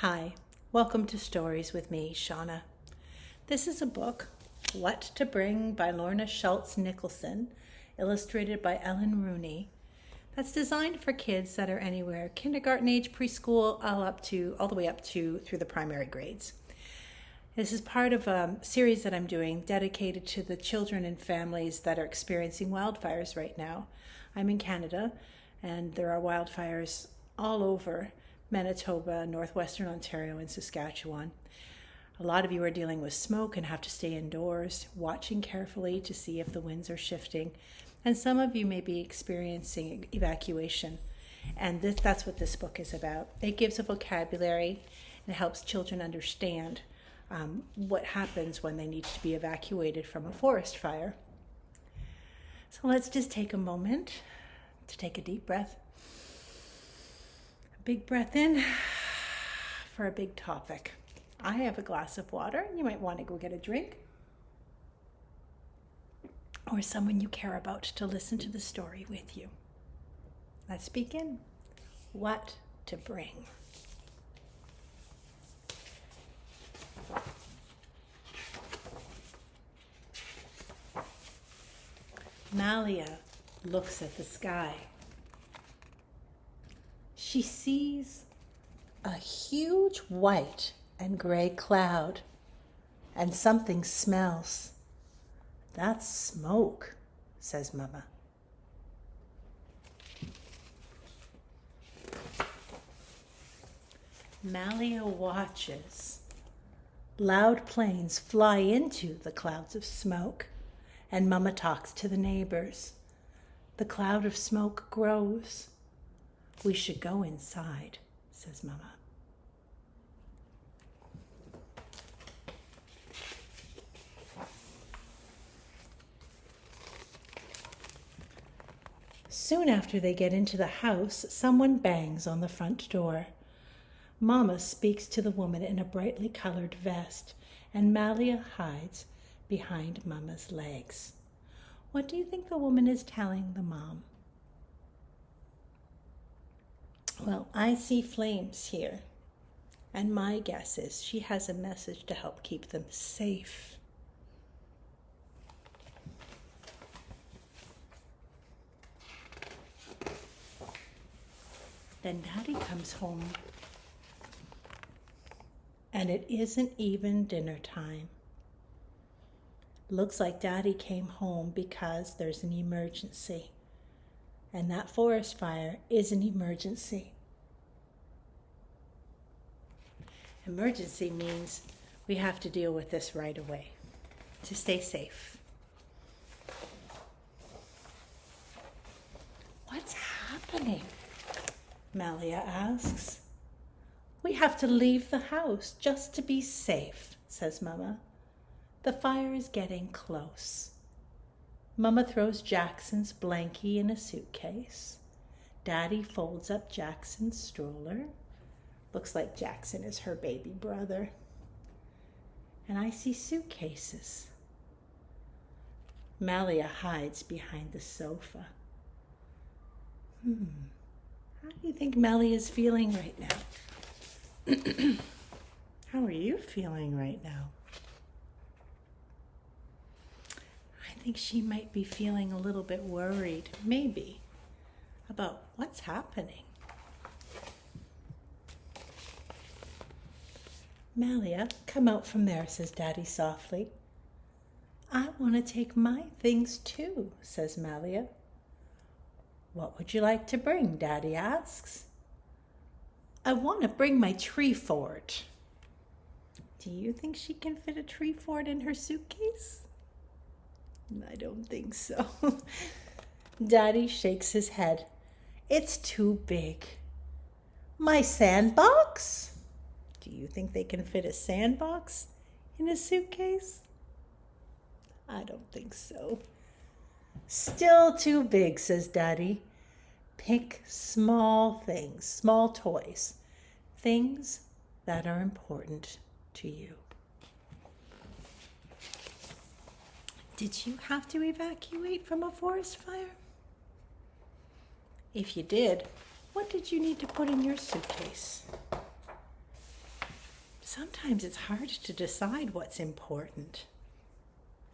Hi, welcome to Stories with me, Shonna. This is a book, What to Bring by Lorna Schultz Nicholson, illustrated by Ellen Rooney, that's designed for kids that are anywhere kindergarten age, preschool, all the way up to through the primary grades. This is part of a series that I'm doing dedicated to the children and families that are experiencing wildfires right now. I'm in Canada, and there are wildfires all over Manitoba, northwestern Ontario, and Saskatchewan. A lot of you are dealing with smoke and have to stay indoors, watching carefully to see if the winds are shifting. And some of you may be experiencing evacuation. And that's what this book is about. It gives a vocabulary and it helps children understand what happens when they need to be evacuated from a forest fire. So let's just take a moment to take a deep breath. A big breath in for a big topic. I have a glass of water. You might want to go get a drink. Or someone you care about to listen to the story with you. Let's begin. What to bring. Malia looks at the sky. She sees a huge white and gray cloud, and something smells. That's smoke, says Mama. Malia watches. Loud planes fly into the clouds of smoke, and Mama talks to the neighbors. The cloud of smoke grows. We should go inside, says Mama. Soon after they get into the house, someone bangs on the front door. Mama speaks to the woman in a brightly colored vest, and Malia hides behind Mama's legs. What do you think the woman is telling the mom? Well, I see flames here, and my guess is she has a message to help keep them safe. Then Daddy comes home, and it isn't even dinner time. Looks like Daddy came home because there's an emergency, and that forest fire is an emergency. Emergency means we have to deal with this right away to stay safe. What's happening? Malia asks. We have to leave the house just to be safe, says Mama. The fire is getting close. Mama throws Jackson's blankie in a suitcase. Daddy folds up Jackson's stroller. Looks like Jackson is her baby brother. And I see suitcases. Malia hides behind the sofa. How do you think Malia is feeling right now? How are you feeling right now? I think she might be feeling a little bit worried, maybe, about what's happening. Malia, come out from there, says Daddy softly. I want to take my things too, says Malia. What would you like to bring? Daddy asks. I want to bring my tree fort. Do you think she can fit a tree fort in her suitcase? I don't think so. Daddy shakes his head. It's too big. My sandbox? Do you think they can fit a sandbox in a suitcase? I don't think so. Still too big, says Daddy. Pick small things, small toys, things that are important to you. Did you have to evacuate from a forest fire? If you did, what did you need to put in your suitcase? sometimes it's hard to decide what's important.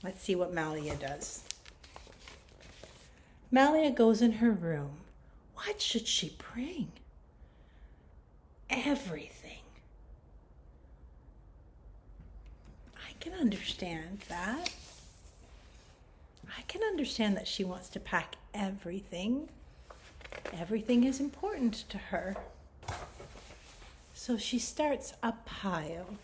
Let's see what Malia does. Malia goes in her room. What should she bring? Everything. I can understand that. I can understand that she wants to pack everything. Everything is important to her. So she starts a pile.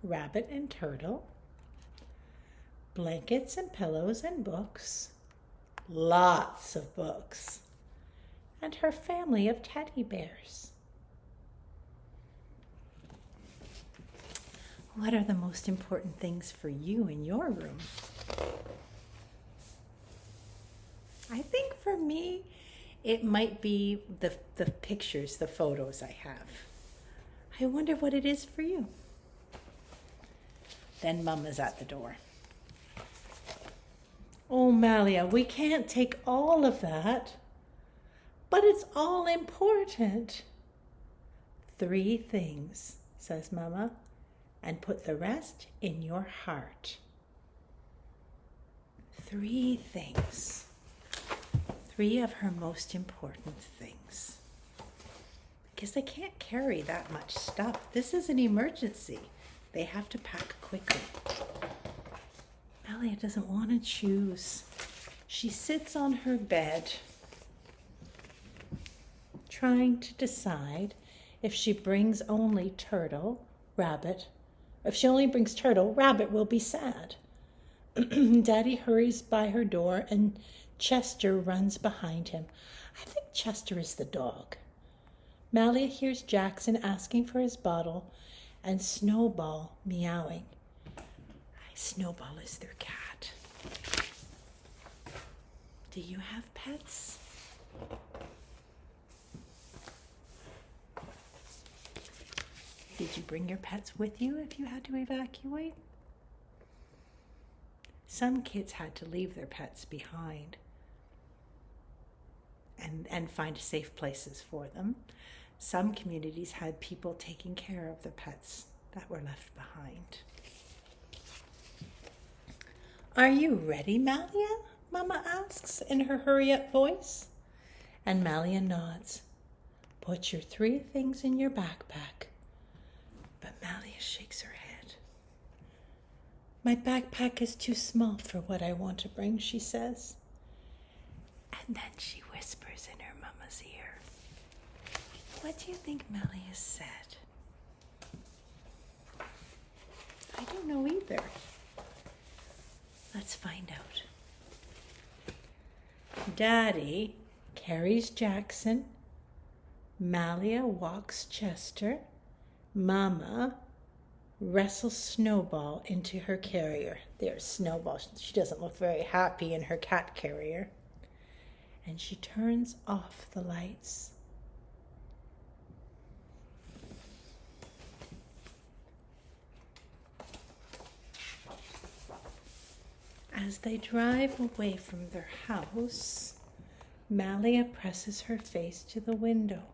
Rabbit and turtle, blankets and pillows and books, lots of books, and her family of teddy bears. What are the most important things for you in your room? I think for me, it might be the pictures, the photos I have. I wonder what it is for you. Then Mama's at the door. Oh, Malia, we can't take all of that, but it's all important. 3 things, says Mama, and put the rest in your heart. 3 things. 3 of her most important things. Because they can't carry that much stuff. This is an emergency. They have to pack quickly. Malia doesn't want to choose. She sits on her bed, trying to decide if she brings only turtle, rabbit. If she only brings turtle, rabbit will be sad. Daddy hurries by her door and Chester runs behind him. I think Chester is the dog. Malia hears Jackson asking for his bottle and Snowball meowing. Snowball is their cat. Do you have pets? Did you bring your pets with you if you had to evacuate? Some kids had to leave their pets behind and find safe places for them. Some communities had people taking care of the pets that were left behind. Are you ready, Malia? Mama asks in her hurry-up voice. And Malia nods. Put your 3 things in your backpack. But Malia shakes her head. My backpack is too small for what I want to bring, she says. And then she whispers in her mama's ear. What do you think Malia said? I don't know either. Let's find out. Daddy carries Jackson. Malia walks Chester. Mama wrestles Snowball into her carrier. There's Snowball. She doesn't look very happy in her cat carrier. And she turns off the lights. As they drive away from their house, Malia presses her face to the window.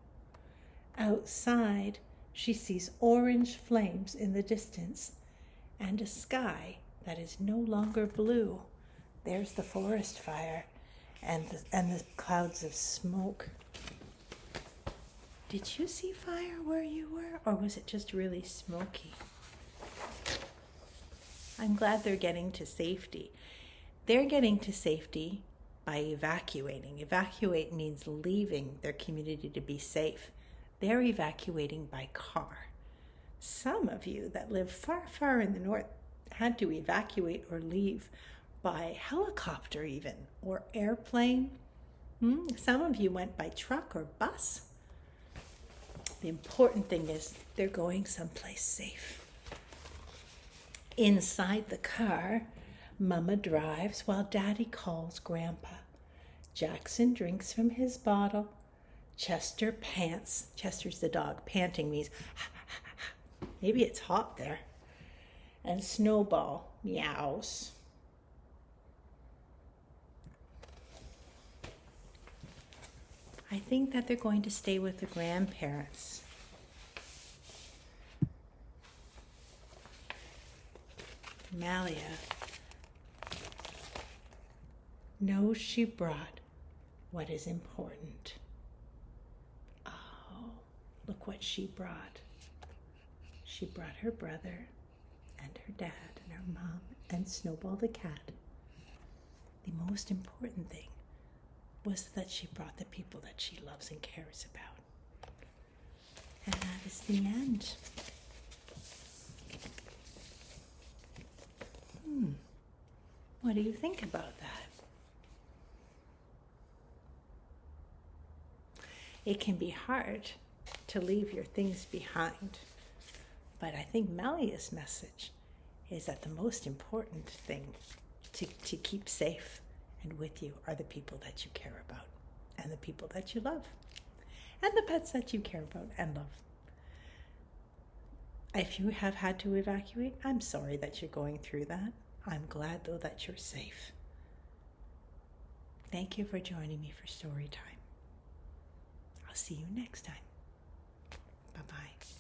Outside, she sees orange flames in the distance and a sky that is no longer blue. There's the forest fire and the clouds of smoke. Did you see fire where you were, or was it just really smoky? I'm glad they're getting to safety. They're getting to safety by evacuating. Evacuate means leaving their community to be safe. They're evacuating by car. Some of you that live far, far in the north had to evacuate or leave by helicopter even, or airplane. Some of you went by truck or bus. The important thing is they're going someplace safe. Inside the car, Mama drives while Daddy calls Grandpa. Jackson drinks from his bottle. Chester pants. Chester's the dog. Panting means, maybe it's hot there. And Snowball meows. I think that they're going to stay with the grandparents Malia knows she brought what is important. Oh, look what she brought. She brought her brother and her dad and her mom and Snowball the cat. The most important thing was that she brought the people that she loves and cares about. And that is the end. What do you think about that? It can be hard to leave your things behind, but I think Malia's message is that the most important thing to keep safe and with you are the people that you care about, and the people that you love, and the pets that you care about and love. If you have had to evacuate, I'm sorry that you're going through that. I'm glad, though, that you're safe. Thank you for joining me for story time. I'll see you next time. Bye-bye.